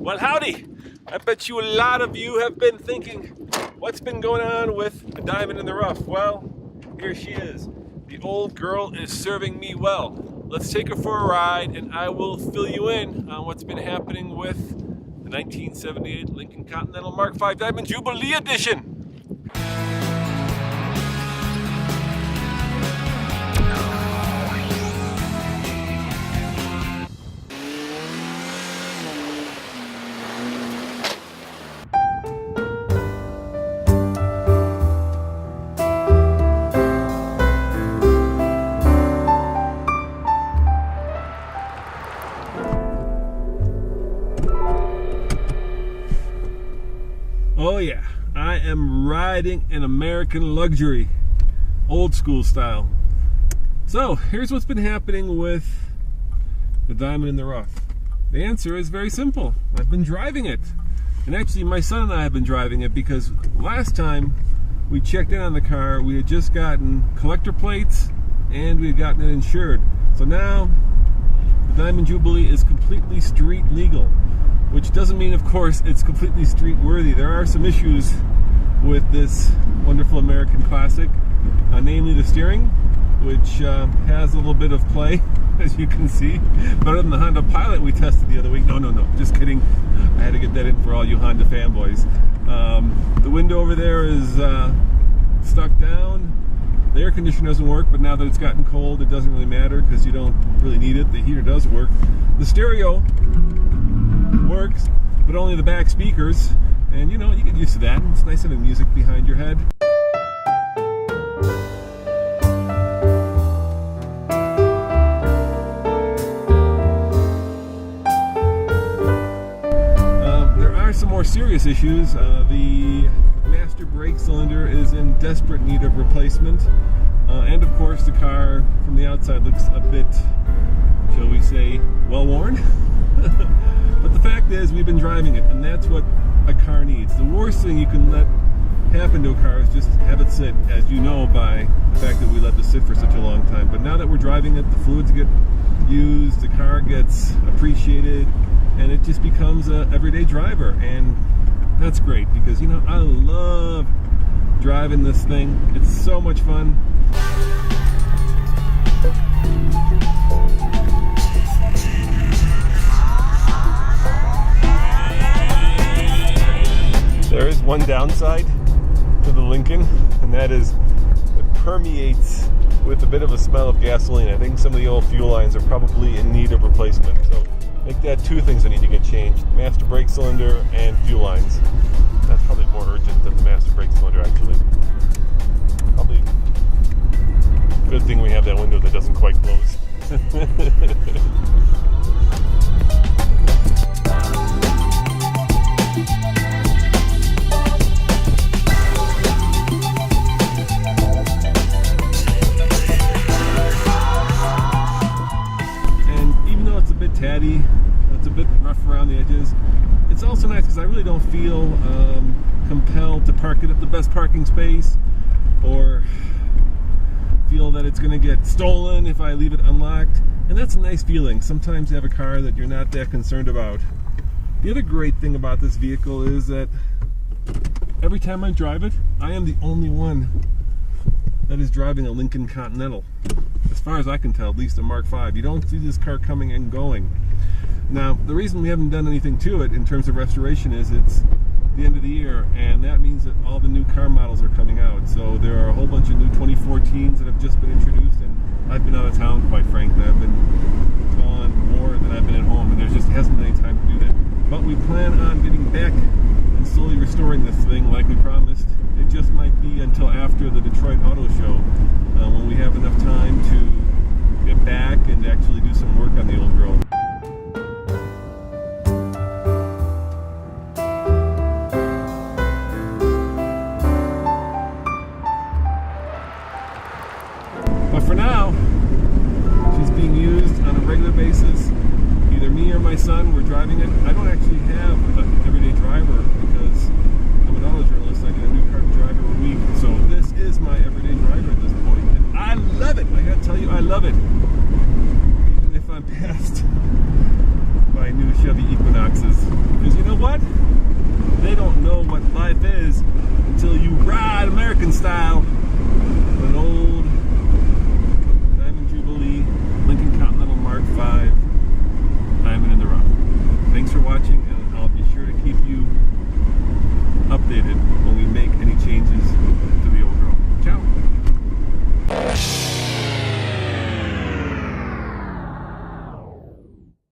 Well, howdy! I bet you a lot of you have been thinking, what's been going on with a diamond in the rough? Well, here she is. The old girl is serving me well. Let's take her for a ride and I will fill you in on what's been happening with the 1978 Lincoln Continental Mark V Diamond Jubilee Edition. Oh yeah, I am riding an American luxury, old school style. So here's what's been happening with the diamond in the rough. The answer is very simple. I've been driving it. And actually my son and I have been driving it because last time we checked in on the car, we had just gotten collector plates and we had gotten it insured. So now the Diamond Jubilee is completely street legal. Which doesn't mean, of course, it's completely street worthy. There are some issues with this wonderful American classic, namely the steering, which has a little bit of play, as you can see. Better than the Honda Pilot we tested the other week. No, just kidding. I had to get that in for all you Honda fanboys. The window over there is stuck down. The air conditioner doesn't work, but now that it's gotten cold, it doesn't really matter because you don't really need it. The heater does work. The stereo works, but only the back speakers, and you know, you get used to that. It's nice having music behind your head. There are some more serious issues. The master brake cylinder is in desperate need of replacement, and of course the car from the outside looks a bit, shall we say, well worn. But the fact is, we've been driving it, and that's what a car needs. The worst thing you can let happen to a car is just have it sit, as you know by the fact that we let this sit for such a long time. But now that we're driving it, the fluids get used, the car gets appreciated, and it just becomes an everyday driver. And that's great, because, you know, I love driving this thing. It's so much fun. There is one downside to the Lincoln, and that is it permeates with a bit of a smell of gasoline. I think some of the old fuel lines are probably in need of replacement. So make that two things that need to get changed: master brake cylinder and fuel lines. That's probably more urgent than the master brake cylinder, actually. Probably good thing we have that window that doesn't quite close. Tatty, it's a bit rough around the edges. It's also nice because I really don't feel compelled to park it at the best parking space or feel that it's going to get stolen if I leave it unlocked, and that's a nice feeling. Sometimes you have a car that you're not that concerned about. The other great thing about this vehicle is that every time I drive it, I am the only one that is driving a Lincoln Continental. As far as I can tell, at least a Mark V. You don't see this car coming and going. Now, the reason we haven't done anything to it in terms of restoration is it's the end of the year, and that means that all the new car models are coming out. So there are a whole bunch of new 2014s that have just been introduced, and I've been out of town, quite frankly. I've been gone more than I've been at home, and there just hasn't been any time to do that. But we plan on getting back and slowly restoring this thing like we promised. It just might be until after the Detroit Auto Show, when we have enough time to get back and actually do some work on the old girl. But for now, she's being used on a regular basis. Either me or my son, we're driving it. I don't actually have an everyday driver because I'm an auto journalist. I get a new car to drive every week. So this is my everyday driver at this point. And I love it. I gotta tell you, I love it. Even if I'm passed by new Chevy Equinoxes. Because, you until you ride American style with an old